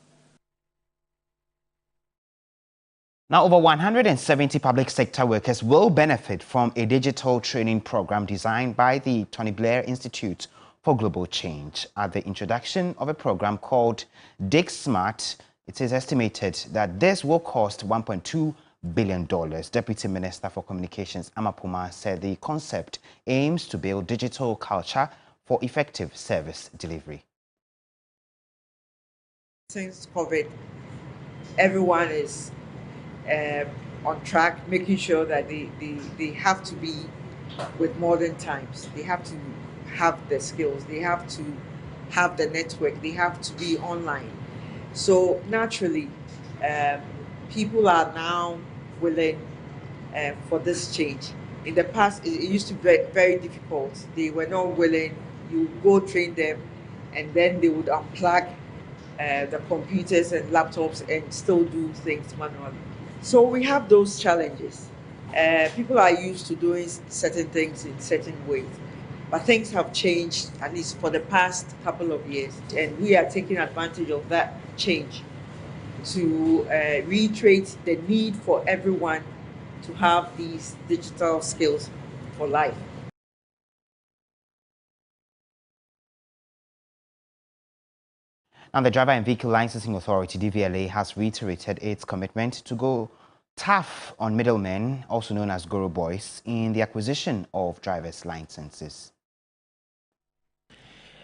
Now, over 170 public sector workers will benefit from a digital training program designed by the Tony Blair Institute for Global Change. At the introduction of a program called Dig Smart, it is estimated that this will cost $1.2 billion. Deputy Minister for Communications Amapuma said the concept aims to build digital culture for effective service delivery. Since COVID, everyone is on track, making sure that they have to be with modern times. They have to have the skills, they have to have the network, they have to be online. So naturally, people are now willing for this change. In the past, it used to be very difficult. They were not willing. You go train them, and then they would unplug the computers and laptops and still do things manually. So we have those challenges. People are used to doing certain things in certain ways, but things have changed, at least for the past couple of years, and we are taking advantage of that change to reiterate the need for everyone to have these digital skills for life. Now, the Driver and Vehicle Licensing Authority, DVLA, has reiterated its commitment to go tough on middlemen, also known as Goro Boys, in the acquisition of driver's licenses.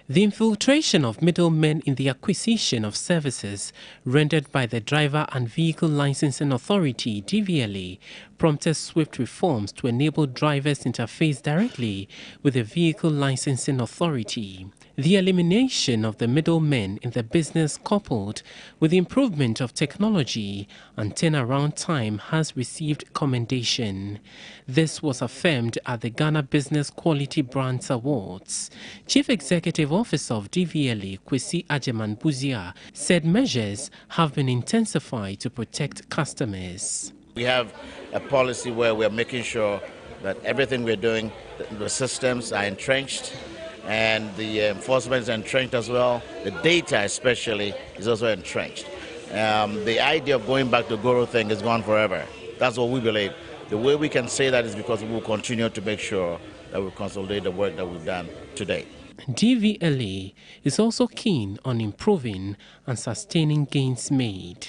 The infiltration of middlemen in the acquisition of services rendered by the Driver and Vehicle Licensing Authority, DVLA, prompted swift reforms to enable drivers to interface directly with the Vehicle Licensing Authority. The elimination of the middlemen in the business, coupled with the improvement of technology and turnaround time, has received commendation. This was affirmed at the Ghana Business Quality Brands Awards. Chief Executive Officer of DVLA, Kwesi Ajeman Buzia, said measures have been intensified to protect customers. We have a policy where we're making sure that everything we're doing, the systems are entrenched, and the enforcement is entrenched as well. The data especially is also entrenched. The idea of going back to Goro thing is gone forever. That's what we believe. The way we can say that is because we will continue to make sure that we consolidate the work that we've done today. DVLA is also keen on improving and sustaining gains made.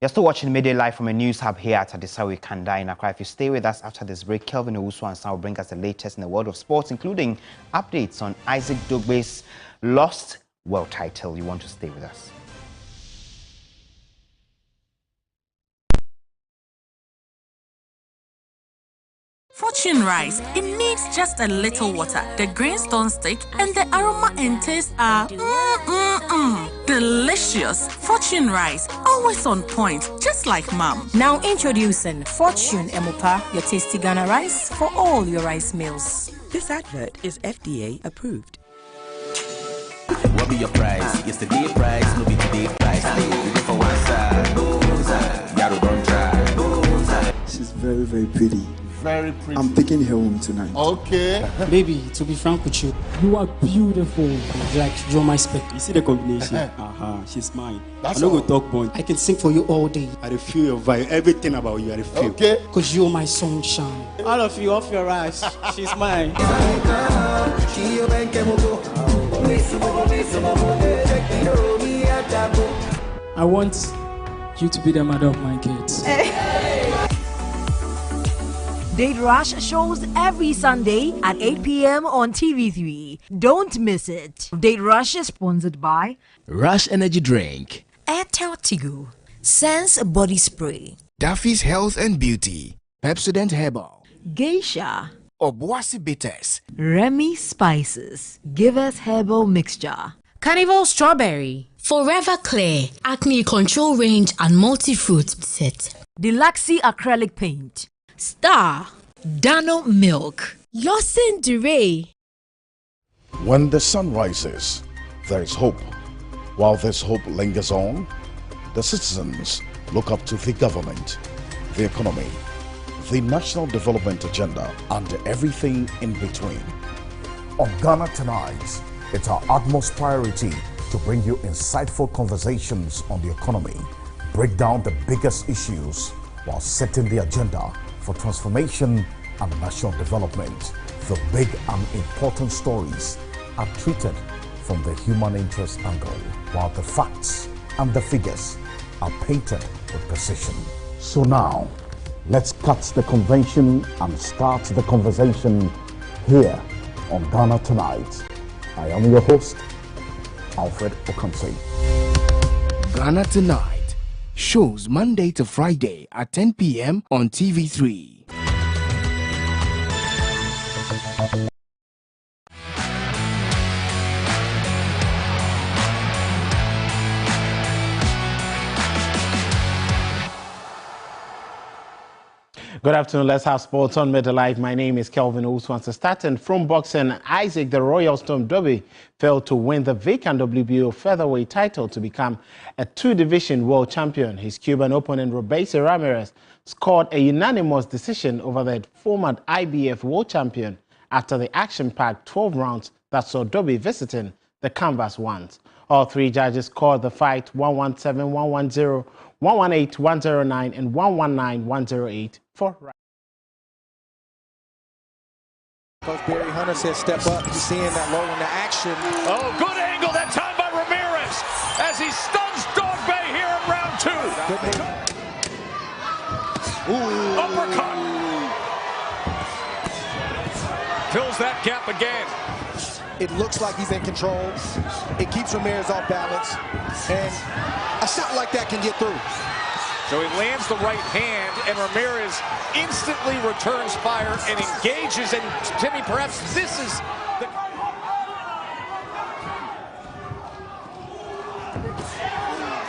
You're still watching Midday Live from a news hub here at Adisawe, Kanda in Accra. If you stay with us after this break, Kelvin Owusu will bring us the latest in the world of sports, including updates on Isaac Dogbe's lost world title. You want to stay with us. Fortune rice, it needs just a little water, the greenstone stick, and the aroma and taste are delicious. Fortune rice, always on point, just like mom. Now introducing Fortune Emupa, your tasty Ghana rice for all your rice meals. This advert is FDA approved. What be your price? It's the day price, no be today price. For one side, don't try. She's very, very pretty. Very pretty. I'm taking her home tonight. Okay. Baby, to be frank with you, you are beautiful. Like, you're my spec. You see the combination? She's mine. That's I'm not all. going to talk point. I can sing for you all day. I feel your vibe. Everything about you, I feel. Okay. Because you're my sunshine. All of you off your ass. She's mine. I want you to be the mother of my kids. Date Rush shows every Sunday at 8 p.m. on TV3. Don't miss it. Date Rush is sponsored by Rush Energy Drink, Airtel Tigo, Sense Body Spray, Duffy's Health and Beauty, Pepsodent Herbal, Geisha, Obuasi Bitters, Remy Spices, Give Us Herbal Mixture, Carnival Strawberry, Forever Clear, Acne Control Range and Multi-Fruit Set, Deluxe Acrylic Paint, Star, Dano Milk, Lawson Duray. When the sun rises, there is hope. While this hope lingers on, the citizens look up to the government, the economy, the national development agenda, and everything in between. On Ghana Tonight, it's our utmost priority to bring you insightful conversations on the economy, break down the biggest issues while setting the agenda for transformation and national development. The big and important stories are treated from the human interest angle, while the facts and the figures are painted with precision. So now, let's cut the convention and start the conversation here on Ghana Tonight. I am your host, Alfred Okamse. Ghana Tonight shows Monday to Friday at 10 p.m. on TV3. Good afternoon. Let's have sports on Midday Live. My name is Kelvin Owusu. Starting from boxing, Isaac the Royal Storm Dogbe failed to win the vacant WBO featherweight title to become a two-division world champion. His Cuban opponent, Robeisy Ramirez, scored a unanimous decision over the former IBF world champion after the action-packed 12 rounds that saw Dogbe visiting the canvas once. All three judges called the fight 117, 110, 118, 109, and 119, 108 for right. Coach Barry Hunter said step up. He's seeing that low in the action. Oh, good angle that time by Ramirez as he stuns Dogbe here in round two. Uppercut. Fills that gap again. It looks like he's in control. It keeps Ramirez off balance. And a shot like that can get through. So he lands the right hand, and Ramirez instantly returns fire and engages. And Timmy, perhaps this is the...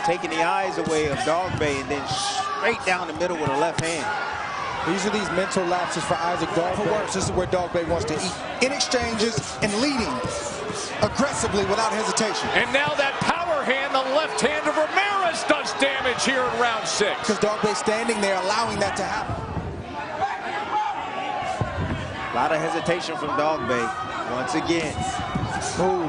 taking the eyes away of Dogbay and then straight down the middle with a left hand. These are these mental lapses for Isaac Dogbay. This is where Dogbay wants to eat. In exchanges and leading aggressively without hesitation. And now that power hand, the left hand of Ramirez does damage here in round 6. Because Dogbay standing there allowing that to happen. A lot of hesitation from Dogbay once again. Ooh,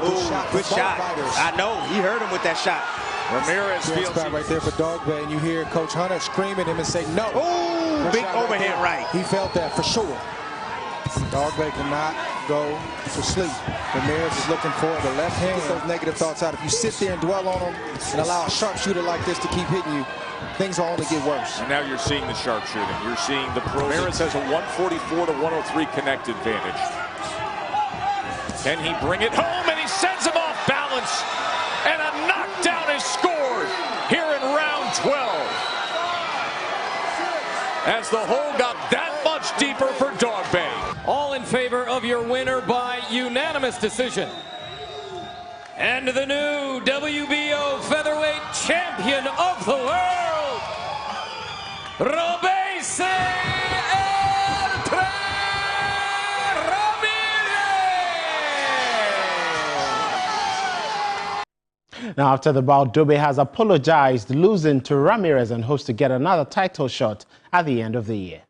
good shot. I know, he hurt him with that shot. Ramirez feels spot right there for Dogbay, and you hear Coach Hunter scream at him and say no. Ooh, big overhand right. He felt that for sure. Dogbay cannot go to sleep. Ramirez is looking for the left hand. Get those negative thoughts out. If you sit there and dwell on them and allow a sharpshooter like this to keep hitting you, things will only get worse. And now you're seeing the sharpshooting. You're seeing the Ramirez has a 144 to 103 connect advantage. Can he bring it home? And he sends him off balance. And a knockdown is scored here in round 12. As the hole got that much deeper for Dogbay. All in favor of your winner by unanimous decision. And the new WBO featherweight champion of the world, Robeisy El Ramirez. Now, after the bout, Dogbay has apologized, losing to Ramirez, and hopes to get another title shot at the end of the year.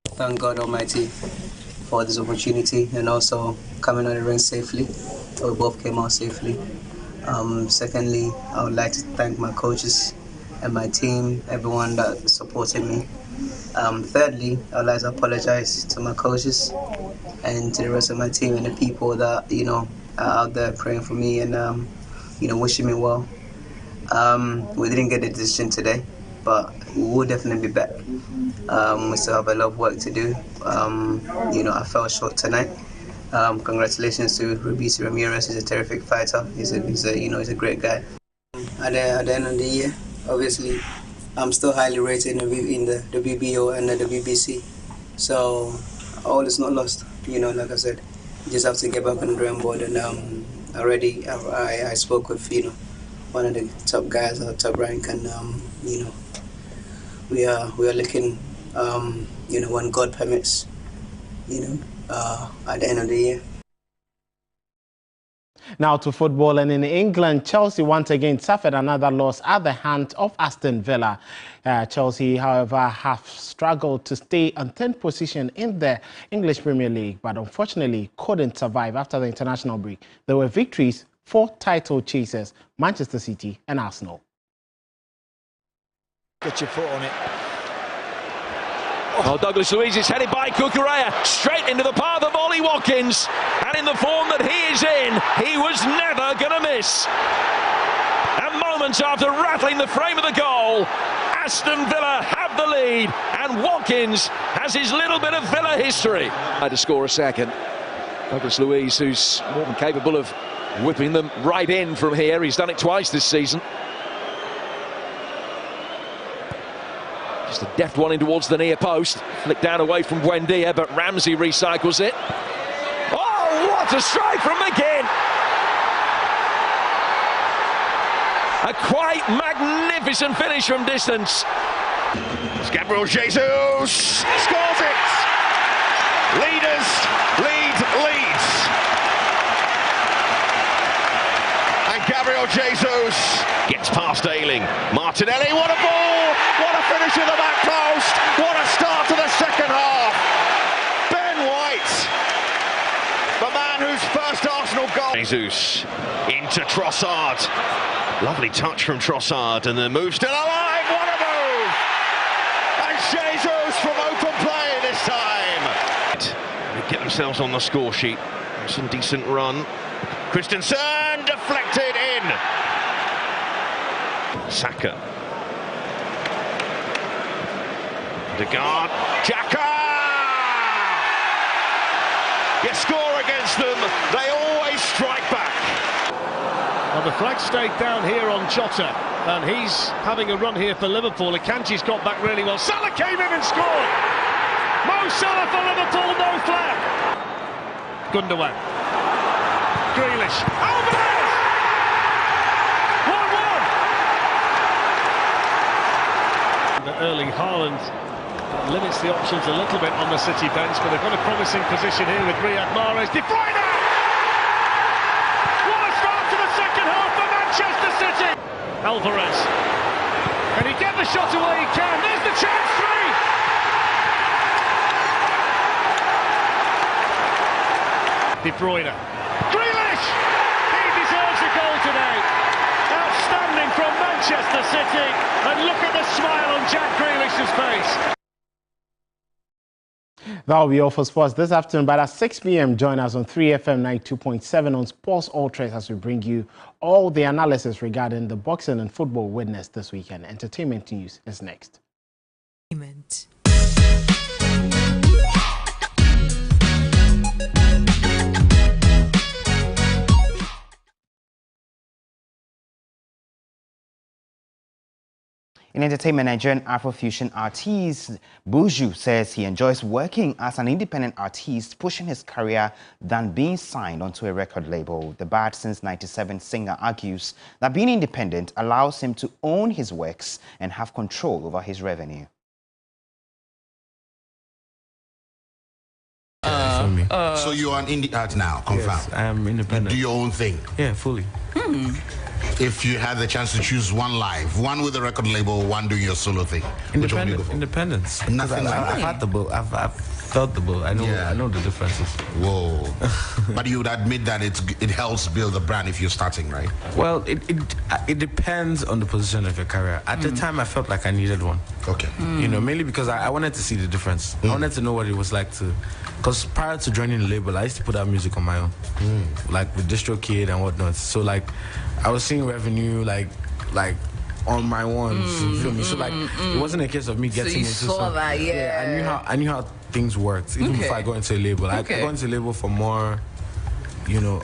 Thank God Almighty for this opportunity and also coming out of the ring safely. We both came out safely. Secondly, I would like to thank my coaches and my team, everyone that supported me. Thirdly, I would like to apologize to my coaches and to the rest of my team and the people that, you know, are out there praying for me and, you know, wishing me well. We didn't get the decision today, but we will definitely be back. We still have a lot of work to do. You know, I fell short tonight. Congratulations to Robeisy Ramirez. He's a terrific fighter. He's a great guy. At the end of the year, obviously, I'm still highly rated in the WBO and the WBC. So all is not lost. You know, like I said, you just have to get back on the drawing board. And already I spoke with, you know, one of the top guys, top rank, and you know, we are looking, you know, when God permits, you know, at the end of the year. Now to football, and in England, Chelsea once again suffered another loss at the hands of Aston Villa. Chelsea, however, have struggled to stay on 10th position in the English Premier League, but unfortunately couldn't survive after the international break. There were victories for title chasers, Manchester City and Arsenal. Get your foot on it. Oh, Douglas Luiz is headed by Cucurella straight into the path of Ollie Watkins, and in the form that he is in, he was never going to miss. And moments after rattling the frame of the goal, Aston Villa have the lead, and Watkins has his little bit of Villa history. To score a second, Douglas Luiz, who's more than capable of whipping them right in from here. He's done it twice this season. Just a deft one in towards the near post. Flicked down away from Buendia, but Ramsey recycles it. Oh, what a strike from McGinn! A quite magnificent finish from distance. It's Gabriel Jesus scores it! Leaders lead leads. And Gabriel Jesus gets past Ayling. Martinelli, what a ball! What a finish in the back post! What a start to the second half! Ben White, the man whose first Arsenal goal. Jesus into Trossard. Lovely touch from Trossard, and the move still alive. What a move! And Jesus from open play this time. They get themselves on the score sheet. Some decent run. Christensen deflected in. Saka. Degaard. Xhaka! You score against them, they always strike back. Well, the flag stayed down here on Jota, and he's having a run here for Liverpool. Akanji's got back really well. Salah came in and scored! Mo Salah for Liverpool, no flag! Gundogan. Grealish. Alvarez! 1-1! The Erling Haaland limits the options a little bit on the City bench, but they've got a promising position here with Riyad Mahrez. De Bruyne! What a start to the second half for Manchester City! Alvarez. Can he get the shot away? He can. There's the chance. 3! De Bruyne. Grealish! He deserves a goal today. Outstanding from Manchester City. And look at the smile on Jack Grealish's face. That will be all for sports this afternoon. But at 6 p.m., join us on 3FM 92.7 on Sports Ultras as we bring you all the analysis regarding the boxing and football witnessed this weekend. Entertainment news is next. In entertainment, Nigerian Afrofusion artist Buju says he enjoys working as an independent artist, pushing his career than being signed onto a record label. The Bad Since 97 singer argues that being independent allows him to own his works and have control over his revenue. So you are an indie art now, confirmed? Yes, I am independent. You do your own thing? Yeah, fully. If you had the chance to choose one live, one with a record label, one doing your solo thing, which one would you go for? Independence. Nothing like that. I've had the boat. I've felt the boat. I know the differences. Whoa. But you would admit that it helps build a brand if you're starting, right? Well, it depends on the position of your career. At the time, I felt like I needed one. Okay. You know, mainly because I wanted to see the difference. I wanted to know what it was like to... Because prior to joining the label, I used to put out music on my own. Like with DistroKid and whatnot. So like, I was seeing revenue like on my ones. You feel me? So like, it wasn't a case of me getting into saw that, yeah. I knew how things worked, even before I got into a label. I got into a label for more, you know,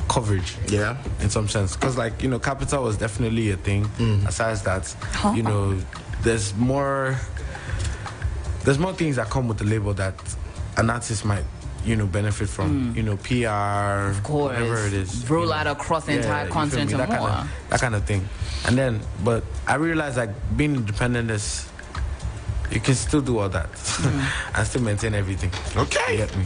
coverage. Yeah. In some sense. Because like, you know, Capital was definitely a thing. Aside that, you know, there's more things that come with the label that an artist might, you know, benefit from, you know, PR, of course, whatever it is. Roll out across the entire continent and more. That kind of thing. And then, but I realized like being independent is, you can still do all that and still maintain everything. Okay. You get me?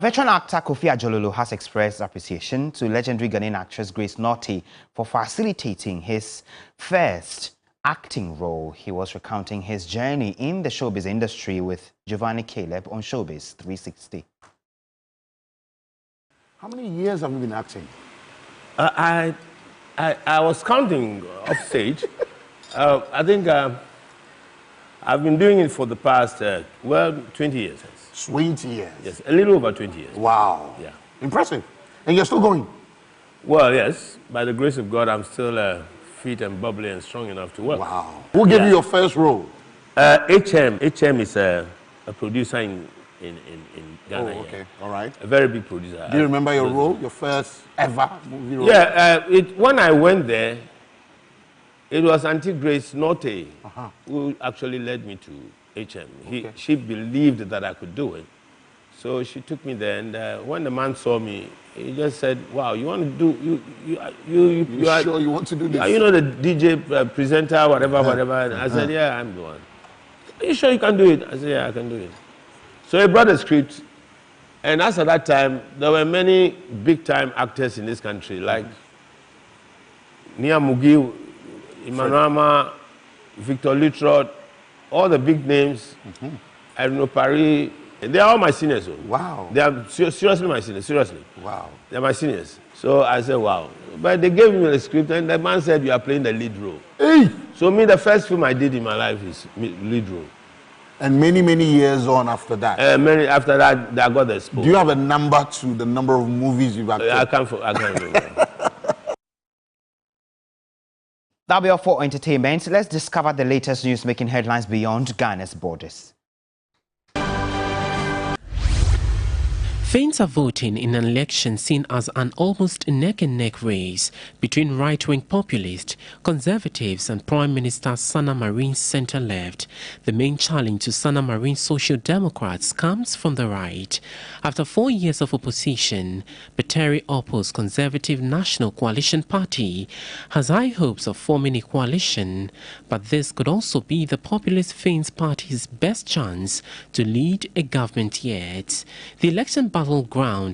Veteran actor Kofi Ajololo has expressed appreciation to legendary Ghanaian actress Grace Norty for facilitating his first acting role. He was recounting his journey in the showbiz industry with Giovanni Caleb on Showbiz 360. How many years have you been acting? I was counting off stage. I think I've been doing it for the past, 20 years. 20 years? Yes, a little over 20 years. Wow. Yeah. Impressive. And you're still going? Well, yes. By the grace of God, I'm still fit and bubbly and strong enough to work. Wow. Who gave you your first role? HM. HM is a producer in Ghana. Oh, okay. All right. A very big producer. Do you remember your role, your first ever movie role? Yeah, when I went there, it was Auntie Grace Norty who actually led me to HM. She believed that I could do it. So she took me there, and when the man saw me, he just said, "Wow, you want to do you are sure you want to do this? You know, the DJ presenter, whatever." And I said, "Yeah, I'm the one." "Are you sure you can do it?" I said, "Yeah, I can do it." So he brought the script, and as at that time, there were many big-time actors in this country, like Nia Mugi, Emmanuel, Victor Litrod, all the big names. I don't know, Paris. They are all my seniors. Wow. They are seriously my seniors, seriously. Wow. They are my seniors. So I said, wow. But they gave me the script, and the man said, "You are playing the lead role." Hey! So me, the first film I did in my life is lead role. And many years on after that? After that, I got the sport. Do you have a number to the number of movies you've acted? I can't remember. That'll be all for entertainment. Let's discover the latest news making headlines beyond Ghana's borders. Finns are voting in an election seen as an almost neck-and-neck race between right-wing populists, conservatives and Prime Minister Sanna Marin's centre-left. The main challenge to Sanna Marin's Social Democrats comes from the right. After 4 years of opposition, Beteri Opo's Conservative National Coalition Party has high hopes of forming a coalition, but this could also be the populist Finns party's best chance to lead a government yet. The election battleground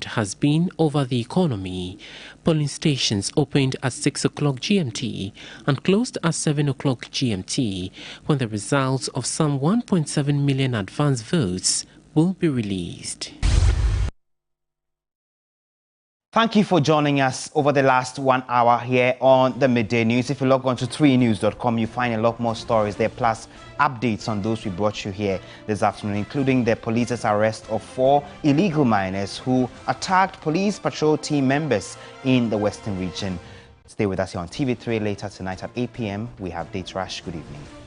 has been over the economy. Polling stations opened at 6 o'clock GMT and closed at 7 o'clock GMT, when the results of some 1.7 million advance votes will be released. Thank you for joining us over the last 1 hour here on the Midday News. If you log on to 3news.com, you find a lot more stories there, plus updates on those we brought you here this afternoon, including the police's arrest of 4 illegal miners who attacked police patrol team members in the Western region. Stay with us here on TV3 later tonight at 8 p.m. We have Date Rush. Good evening.